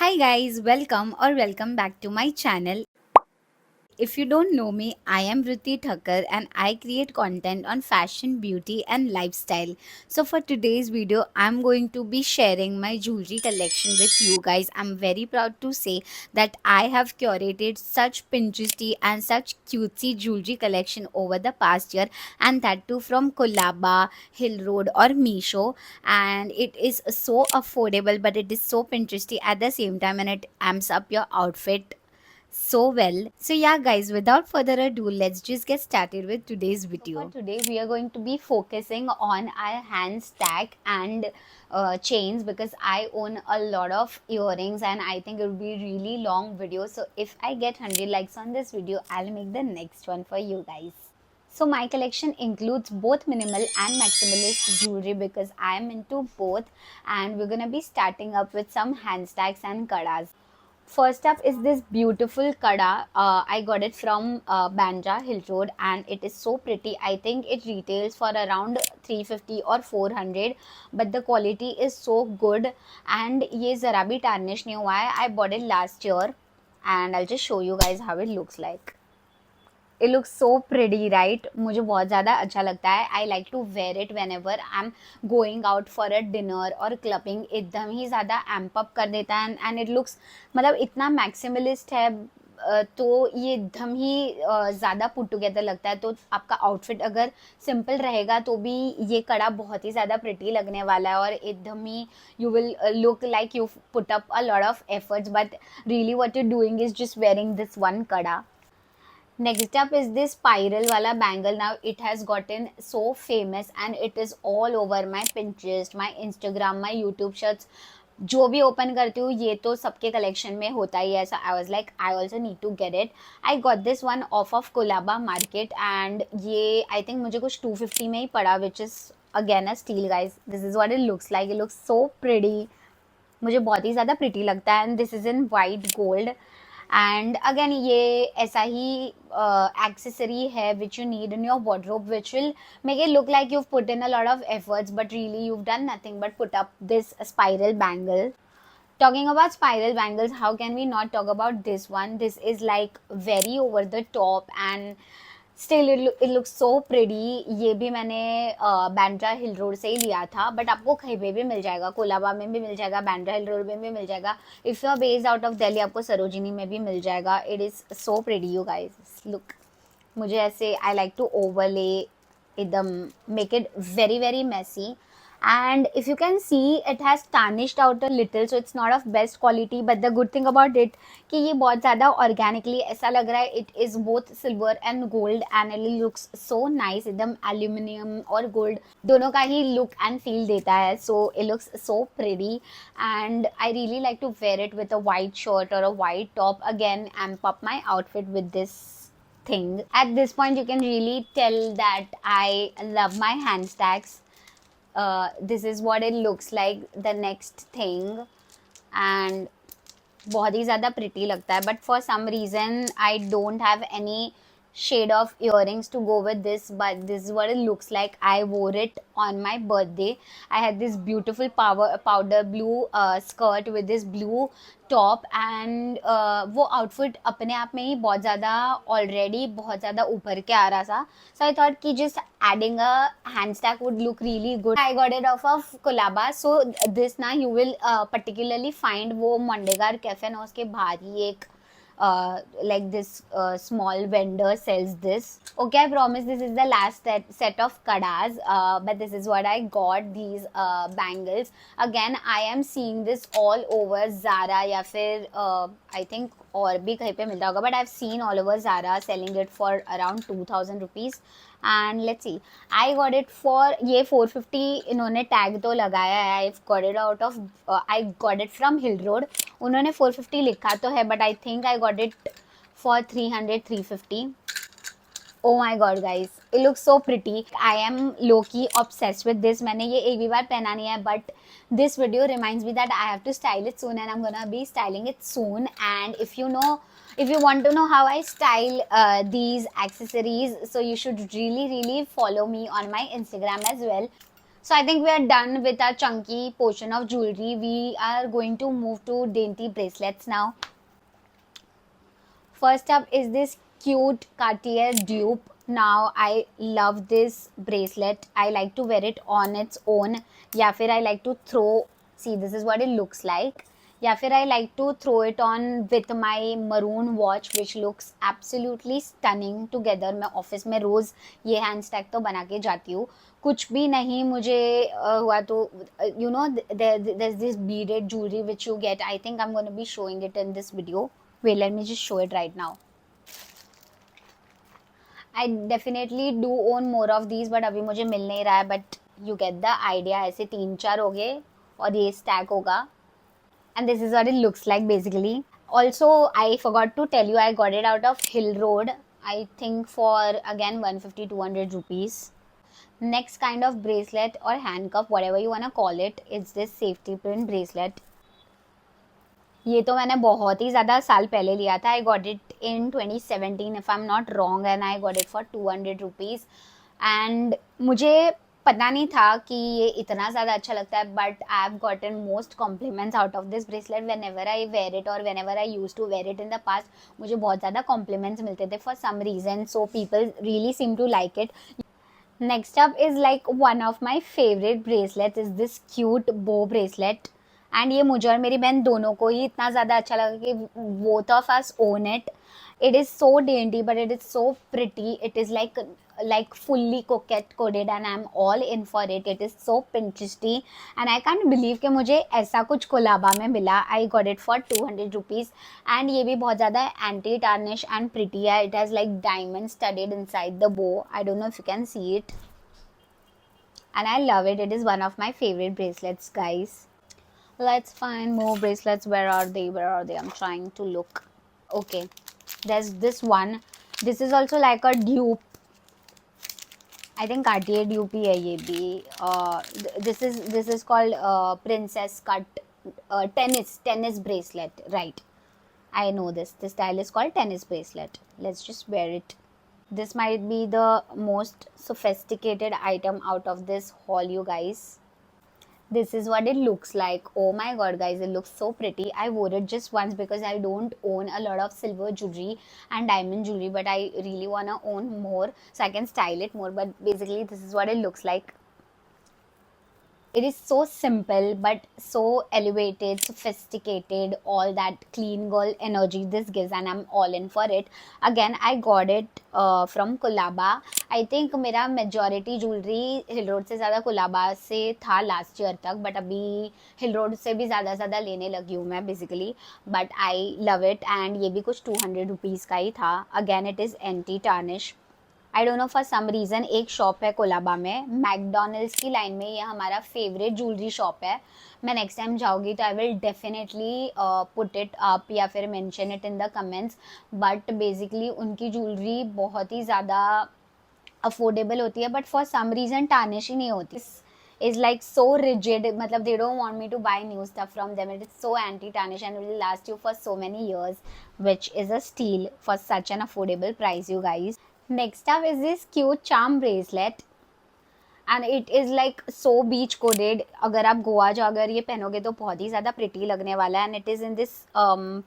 Hi guys, welcome back to my channel. If you don't know me, I am Vritti Thakkar and I create content on fashion, beauty and lifestyle. So for today's video, I'm going to be sharing my jewelry collection with you guys. I'm very proud to say that I have curated such Pinteresty and such cutesy jewelry collection over the past year, and that too from Kolaba, Hill Road or Misho, and it is so affordable but it is so Pinteresty at the same time, and it amps up your outfit so well. So yeah guys, without further ado, let's just get started with today's video. So for today we are going to be focusing on our hand stack and chains, because I own a lot of earrings and I think it will be really long video. So if I get 100 likes on this video, I'll make the next one for you guys. So my collection includes both minimal and maximalist jewelry because I am into both, and we're gonna be starting up with some hand stacks and kadas. First up is this beautiful kada. I got it from Bandra Hill Road and it is so pretty. I think it retails for around 350 or 400, but the quality is so good and ये ज़रा भी tarnish नहीं हुआ है. I bought it last year and I'll just show you guys how it looks like. It looks so pretty, right? मुझे बहुत ज़्यादा अच्छा लगता है. I like to wear it whenever I'm going out for a dinner or clubbing. एकदम ही ज़्यादा amp up कर देता है and it looks, मतलब इतना maximalist है. तो ये एकदम ही ज़्यादा पुट टुगेदर लगता है. तो आपका आउटफिट अगर सिंपल रहेगा तो भी ये कड़ा बहुत ही ज़्यादा प्रिटी लगने वाला है, और एकदम ही you will look like you put up a lot of efforts, but really what you doing is just wearing this one kada. Next up is this spiral wala bangle. Now it has gotten so famous and it is all over my Pinterest, my Instagram, my YouTube shorts. जो भी open करती हूँ ये तो सबके collection में होता ही है. ऐसा I was like I also need to get it. I got this one off Colaba market and ये आई थिंक मुझे कुछ 250 में ही पड़ा, which is again a steal guys. This is what it looks like. It looks so pretty. मुझे बहुत ही ज़्यादा प्रिटी लगता है and this is in white gold. And again ये ऐसा ही accessory है which you need in your wardrobe, which will make it look like you've put in a lot of efforts, but really you've done nothing but put up this spiral bangle. Talking about spiral bangles, how can we not talk about this one? This is like very over the top and still it looks so pretty. ये भी मैंने बैंड्रा हिल road से ही लिया था, but आपको कहीं पे भी मिल जाएगा. कोलाबा में भी मिल जाएगा, बैंड्रा हिल रोड में भी मिल जाएगा. If you are based out of Delhi आपको सरोजिनी में भी मिल जाएगा. It is so pretty you guys. Look, मुझे ऐसे आई लाइक टू ओवरले एकदम make it very very messy. And if you can see, it has tarnished out a little, so it's not of best quality, but the good thing about it कि ये बहुत ज़्यादा organically ऐसा लग रहा है. It is both silver and gold and it looks so nice. एकदम aluminium और gold दोनों का ही look and feel देता है. So it looks so pretty and I really like to wear it with a white shirt or a white top. Again, amp up my outfit with this thing. At this point you can really tell that I love my hand stacks. This is what it looks like, the next thing, and बहुत ही ज़्यादा pretty लगता है. But for some reason I don't have any shade of earrings to go with this, but this is what it looks like. I wore it on my birthday. I had this beautiful powder blue skirt with this blue top and वो outfit अपने आप में ही बहुत ज़्यादा already बहुत ज़्यादा ऊपर के आ रहा था. So I thought कि just adding a hand stack would look really good. I got it off of Kolaba. So this ना you will particularly find वो मंडेगार कैफे ना उसके बाहर ही एक like this small vendor sells this. Okay, I promise this is the last set of kadas, but this is what I got, these bangles. Again, I am seeing this all over Zara या फिर I think और भी कहीं पे मिलता होगा, but I've seen all over Zara selling it for around 2000 rupees. And let's see, I got it for ये 450. इन्होंने टैग तो लगाया है. I got it out of I got it from hill road. उन्होंने 450 लिखा तो है, but I think I got it for 300-350. Oh my god guys, it looks so pretty. I am low-key obsessed with this. मैंने ये एक भी बार पहना नहीं है, but this video reminds me that I have to style it soon and I'm gonna be styling it soon. And if you want to know how I style these accessories, so you should really follow me on my Instagram as well. So I think we are done with our chunky portion of jewelry. We are going to move to dainty bracelets now. First up is this cute Cartier dupe. Now I love this bracelet. I like to wear it on its own. या फिर I like to throw. See, this is what it looks like. या फिर I like to throw it on with my maroon watch, which looks absolutely stunning together. मैं office में रोज ये hand stack तो बना के जाती हूँ. कुछ भी नहीं मुझे हुआ तो you know there's this beaded jewelry which you get. I think I'm going to be showing it in this video. Wait, let me just show it right now. I definitely do own more of these, but अभी मुझे मिल नहीं रहा है. But you get the idea. ऐसे 3-4 हो गए और ये stack होगा. And this is what it looks like basically. Also, I forgot to tell you, I got it out of Hill Road. I think for again 150-200 rupees. Next kind of bracelet or handcuff, whatever you wanna call it, is this safety pin bracelet. ये तो मैंने बहुत ही ज़्यादा साल पहले लिया था. I got it in 2017 if I am not wrong and I got it for 200 rupees. And मुझे पता नहीं था कि ये इतना ज़्यादा अच्छा लगता है, but I have gotten most compliments out of this bracelet whenever I wear it और whenever I use to wear it in the past. मुझे बहुत ज़्यादा कॉम्प्लीमेंट्स मिलते थे for some reason, so people really seem to like it. Next up is like one of my favorite bracelets is this cute bow bracelet. And ये मुझे और मेरी बहन दोनों को ही इतना ज़्यादा अच्छा लगा कि both of us own it. It is so dainty but it is so pretty. It is like fully coquette coded and I'm all in for it. It is so Pinteresty and I can't believe कि मुझे ऐसा कुछ कोलाबा में मिला. I got it for 200 rupees and ये भी बहुत ज़्यादा anti tarnish and pretty है. It has like diamond studded inside the bow. I don't know if you can see it and I love it. It is one of my favorite bracelets, guys. Let's find more bracelets. Where are they? Where are they? I'm trying to look. Okay, there's this one. This is also like a dupe. I think Cartier dupe hai ye bhi. This is called princess cut tennis bracelet. Right. I know this. This style is called tennis bracelet. Let's just wear it. This might be the most sophisticated item out of this haul, you guys. This is what it looks like. Oh my god, guys, it looks so pretty. I wore it just once because I don't own a lot of silver jewelry and diamond jewelry, but I really want to own more so I can style it more. But basically this is what it looks like. It is so simple but so elevated, sophisticated, all that clean girl energy this gives and I'm all in for it. Again, I got it from Colaba. I think मेरा majority jewelry Hill Road से ज़्यादा Colaba से था last year तक, but अभी Hill Road से भी ज़्यादा लेने लगी हूँ मैं basically. But I love it and ये भी कुछ 200 rupees का ही था. Again, it is anti tarnish. I don't know for some reason एक शॉप है कोलाबा में, मैकडोनल्ड्स की लाइन में. ये हमारा फेवरेट ज्वेलरी शॉप है. मैं नेक्स्ट टाइम जाऊँगी तो I will definitely put it up या फिर mention it in the comments. But basically उनकी ज्वेलरी बहुत ही ज़्यादा अफोर्डेबल होती है, but for some reason tarnish ही नहीं होती. is like so rigid, matlab they don't want me to buy new stuff from them. It is so anti tarnish and will last you for so many years, which is a steal for such an affordable price, you guys. Next up is this cute charm bracelet and it is like so beach coded. अगर आप गोवा जाओ अगर ये पहनोगे तो बहुत ही ज़्यादा pretty लगने वाला है. And it is in this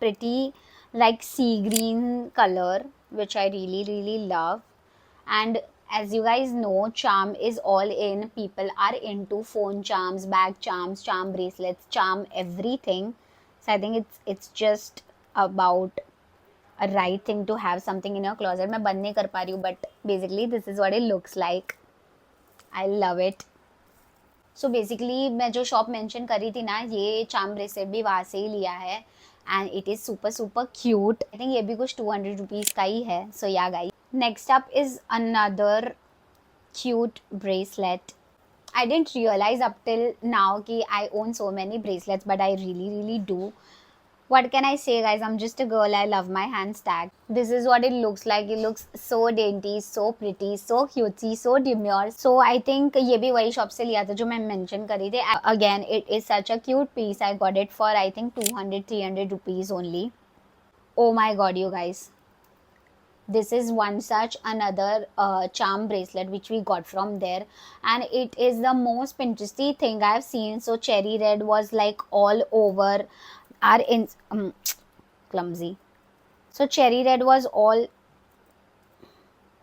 pretty like sea green color, which I really love. And as you guys know, charm is all in. People are into phone charms, bag charms, charm bracelets, charm everything. So I think it's just about a right thing to have something in your closet. मैं बंद नहीं कर पा रही हूँ, but basically this is what it looks like. I love it. So basically मैं जो shop mention कर रही थी ना, ये चार्म ब्रेसलेट भी वहाँ से ही लिया है and it is super cute. I think ये भी कुछ 200 rupees का ही है. So yeah guys. Next up is another cute bracelet. I didn't realize up till now कि I own so many bracelets, but I really do. What can I say, guys? I'm just a girl. I love my hands tag. This is what it looks like. It looks so dainty, so pretty, so cutesy, so demure. So I think ये भी वही shop से लिया था जो मैं mention कर रही थी. Again, it is such a cute piece. I got it for I think 200-300 rupees only. Oh my god, you guys. This is one such another charm bracelet which we got from there, and it is the most Pinteresty thing I've seen. So cherry red was like all over our in clumsy. So cherry red was all.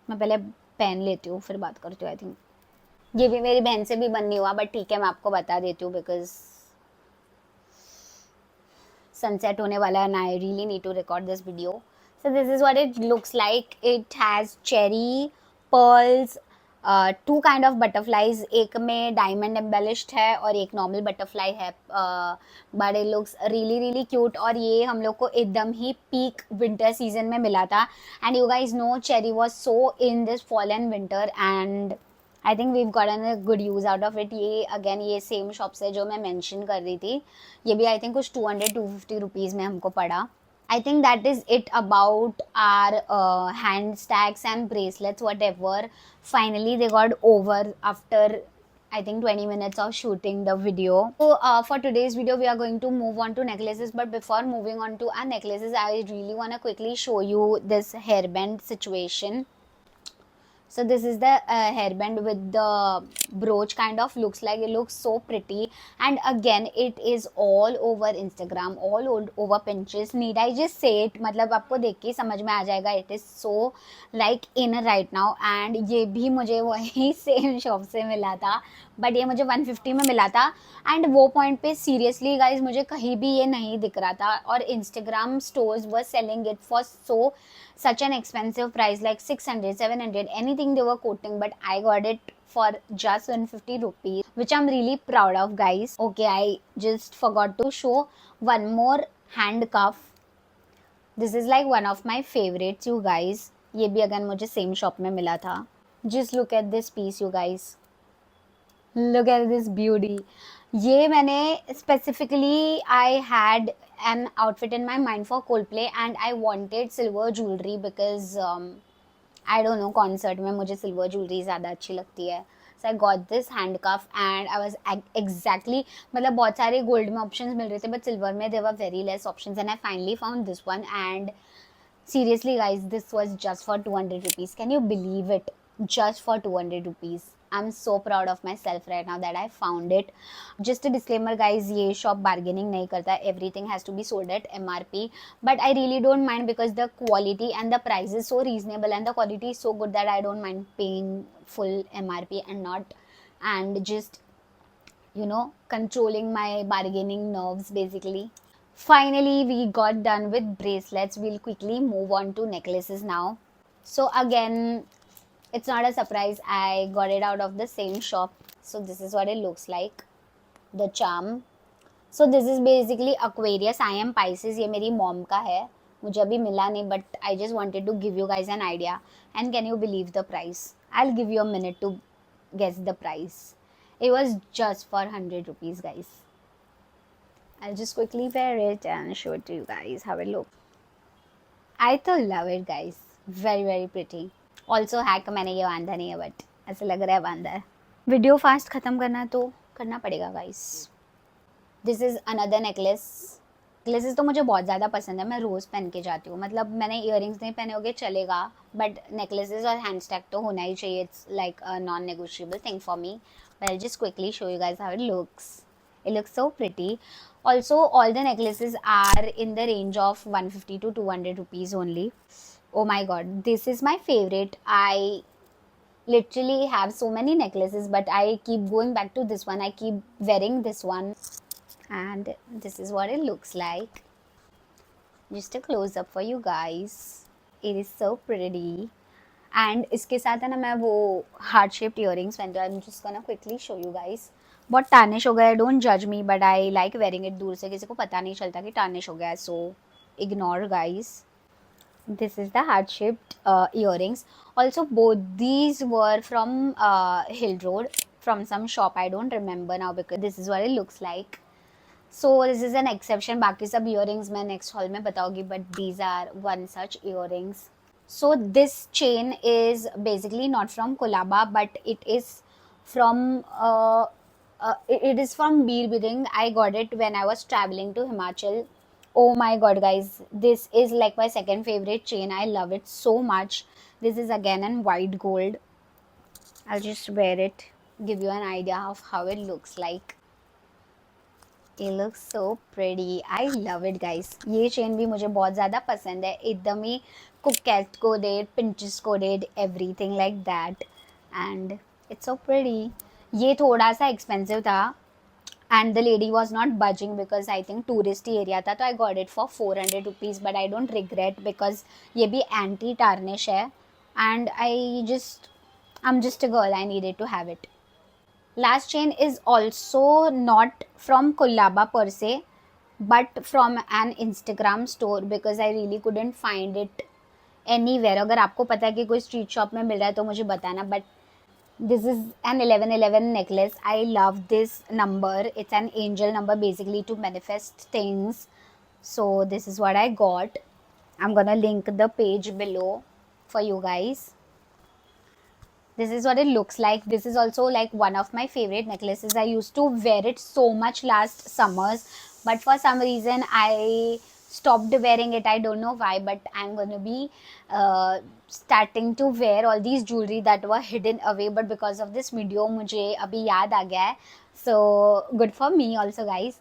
मैं पहले pen लेती हूँ फिर बात करती हूँ. I think ये भी मेरी बहन से भी बन नहीं हुआ, बट ठीक है मैं आपको बता देती हूँ बिकॉज सनसेट होने वाला है and I really need to record this video. So this is what it looks like. It has cherry, pearls, two kind of butterflies. एक में diamond embellished है और एक normal butterfly है. But it looks really really cute. और ये हम लोग को एकदम ही peak winter season में मिला था. And you guys know cherry was so in this fall and winter, and I think we've gotten a good use out of it. ये अगेन ये सेम शॉप से जो मैं मेंशन कर रही थी, ये भी आई थिंक कुछ 200-250 रुपीज़ में हमको पड़ा. I think that is it about our hand stacks and bracelets, whatever. Finally, they got over after I think 20 minutes of shooting the video. So for today's video, we are going to move on to necklaces. But before moving on to our necklaces, I really want to quickly show you this hairband situation. So this is the hairband with the brooch kind of looks like. It looks so pretty, and again it is all over Instagram, all over Pinterest. Need I just say it? मतलब आपको देख के समझ में आ जाएगा. It is so like in right now, and ये भी मुझे वही सेम शॉप से मिला था, बट ये मुझे 150 में मिला था. एंड वो पॉइंट पे सीरियसली गाइज मुझे कहीं भी ये नहीं दिख रहा था, और Instagram stores were selling it for so such an expensive price like 600-700 anything they were quoting, but I got it for just 150 rupees, which I'm really proud of, guys. Okay, I just forgot to show one more hand cuff. This is like one of my favorites, you guys. ये भी again मुझे same shop में मिला था. Just look at this piece, you guys. Look at this beauty. ये मैंने specifically I had an outfit in my mind for Coldplay, and I wanted silver jewelry because I don't know, concert में मुझे silver jewelry ज़्यादा अच्छी लगती है. So I got this handcuff and I was exactly, मतलब बहुत सारे gold में options मिल रहे थे, but silver में there were very less options, and I finally found this one. And seriously guys, this was just for 200 rupees. Can you believe it? Just for 200 rupees. I'm so proud of myself right now that I found it. Just a disclaimer guys, ये shop bargaining नहीं करता. Everything has to be sold at MRP, but I really don't mind because the quality and the price is so reasonable and the quality is so good that I don't mind paying full MRP and just, you know, controlling my bargaining nerves basically. Finally, we got done with bracelets. We'll quickly move on to necklaces now. So again, it's not a surprise, I got it out of the same shop. So this is what it looks like, the charm. So this is basically Aquarius. I am Pisces. ये मेरी mom का है, मुझे अभी मिला नहीं, but I just wanted to give you guys an idea. And can you believe the price? I'll give you a minute to guess the price. It was just for 100 rupees, guys. I'll just quickly wear it and show it to you guys how it looks. I तो love it, guys. Very very pretty. Also hack मैंने ये बांधा नहीं है, but ऐसा लग रहा है बांधा है. वीडियो फास्ट ख़त्म करना है तो करना पड़ेगा guys. This is another necklace. Necklaces तो मुझे बहुत ज़्यादा पसंद है, मैं रोज़ पहन के जाती हूँ. मतलब मैंने ईयरिंग्स नहीं पहने होगे चलेगा, बट नेकलेसेस और हैंड स्टैक तो होना ही चाहिए. It's like a non negotiable thing for me. But I just quickly show you guys how it looks. It looks so pretty. Also, all the necklaces are in the range of 150 to 200 rupees only. Oh my god, this is my favorite. I literally have so many necklaces, but I keep going back to this one. I keep wearing this one, and this is what it looks like. Just a close up for you guys. It is so pretty. And इसके साथ है ना मैं वो heart shaped earrings पहनती हूँ. I'm just gonna quickly show you guys. बहुत tarnish हो गया है, डोंट जज me, but I like wearing it. दूर से किसी को पता नहीं चलता कि टार्निश हो गया है, so ignore guys. This is the heart shaped earrings. Also both these were from hill road, from some shop. I don't remember now because this is what it looks like. So this is an exception. बाकी सब earrings मैं next haul में बताऊंगी, but these are one such earrings. So this chain is basically not from Colaba, but it is from it is from Beer Bidding. I got it when I was traveling to Himachal Oh my god, guys, this is like my second favorite chain. I love it so much. This is again in white gold. I'll just wear it, give you an idea of how it looks like. It looks so pretty. I love it, guys. ये chain भी मुझे बहुत ज़्यादा पसंद है. एकदम ही coquette coded, Pinterest coded, everything like that. And it's so pretty. ये थोड़ा सा एक्सपेंसिव था and the lady was not budging because I think touristy area था, तो I got it for 400 rupees, but I don't regret because ये भी anti tarnish है and I'm just a girl, I needed to have it. Last chain is also not from Kollaba per se, but from an Instagram store because I really couldn't find it anywhere. अगर आपको पता है कि कोई street shop में मिल रहा है तो मुझे बताना. But this is an 1111 necklace. I love this number. It's an angel number basically to manifest things. So this is what I got. I'm gonna link the page below for you guys. This is what it looks like. This is also like one of my favorite necklaces. I used to wear it so much last summers, but for some reason I stopped wearing it. I don't know why, but I'm gonna be starting to wear all these jewelry that were hidden away, but because of this video मुझे अभी याद आ गया है. So good for me also, guys.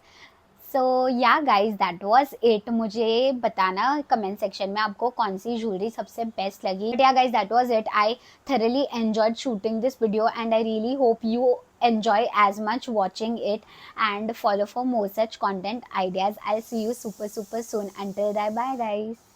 So yeah guys that was it. मुझे बताना comment section में आपको कौन सी ज्वेलरी सबसे बेस्ट लगी. But yeah guys that was it. I thoroughly enjoyed shooting this video and I really hope you enjoy as much watching it and follow for more such content ideas. I'll see you super soon. Until then, bye guys.